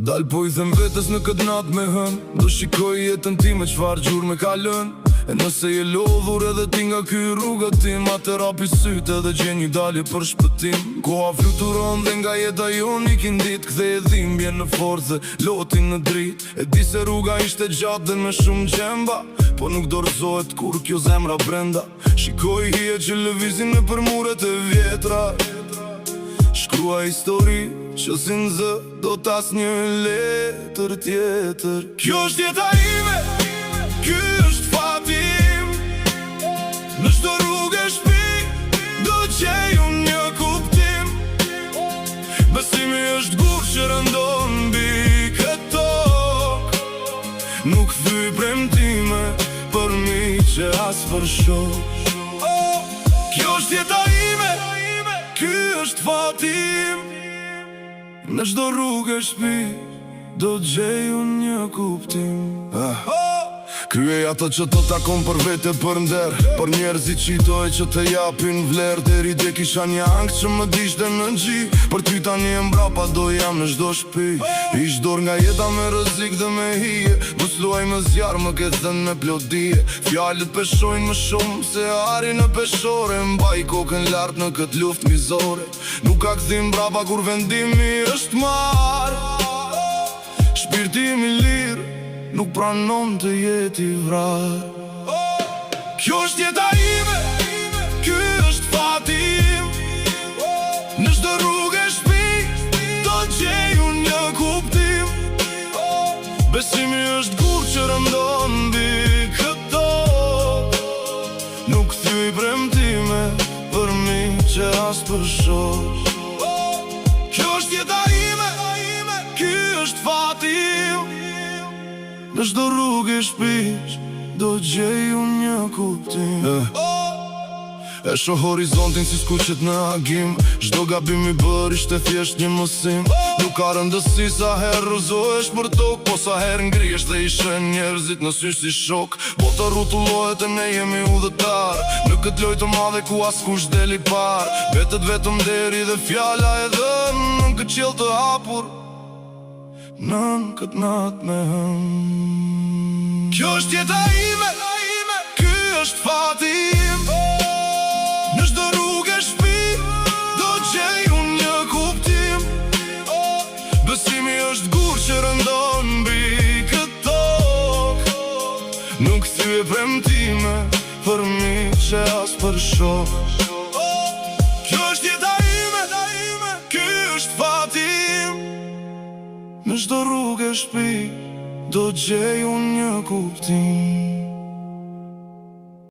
Dal po i them vetës në këtë natë me hën, do shikoj jetën ti me qfar gjur me kalën. E nëse je lodhur edhe ti nga ky rruga tim, atër hapi sytë edhe gjen një dalje për shpëtim. Koha fluturon dhe nga jeta jon i kindit, kthe e dhimbje në forcë dhe lotin në drit. E di se rruga ishte gjatë dhe me shumë gjemba, po nuk dorëzohet kur kjo zemra brenda. Shikoj hije që lëvizin në për muret e vjetra, shkrua histori që si në zë do tas një letër tjetër. Kjo është jeta ime, ky është fati im. Në çdo rrugë e shpi do gjej unë një kuptim. Besimi është gur që rëndon mbi këtë tokë. Nuk thyj premtime për mi që as për shok. Kjo është jeta ime, ky është fati im. Në çdo rrugë e shpi do gjej unë një kuptim. Ky e ato që të takon për vete për nder, për njerëzit që i doj që të japin vler. Deri dje kisha një angst që më dishte në gji, për ty tani e mbrapa do jam në çdo shtëpi. Ish dor nga jeta me rrezik dhe me hije, mos luaj me zjarr më ke thënë me plodije. Fjalët peshojnë më shumë se ari në peshore, mbaj kokën lart në këtë luftë mizore. Nuk ka kthim mbrapa kur vendimi është marrë. Shpirti im i lirë nuk pranon të jeti vrarë. Kjo është jeta ime, ky është fati im. Në çdo rrugë e shpi do gjej unë një kuptim. Besimi është gur që rëndon mbi këtë tokë. Nuk thyj premtime për mi që as për shok. Kjo është jeta ime, ky është fati im. Në çdo rrugë e shpish do gjej unë një kuptim. E shoh horizontin si skuqet në agim, çdo gabim i bër ishte thjesht një mësim. Nuk ka rëndësi sa herë rrëzohesh për tokë, po sa herë ngrihesh dhe i shën njerëzit në sy si shok. Bota rrotullohet e ne jemi udhëtar në këtë lojë të madhe ku askush deli parë. Vetët vetëm deri dhe fjala e dhënë në këtë qiell të hapur, nën këtë natë me hën. Kjo është jeta ime, ky është fati im. Në çdo rrugë e shpi do gjej unë një kuptim. Besimi është gur që rëndon mbi këtë tokë. Nuk thyj premtime për mi që as për shok. Kjo është jeta ime, ky është fati im. Në çdo rrugë e shpi do gjej unë një kuptim.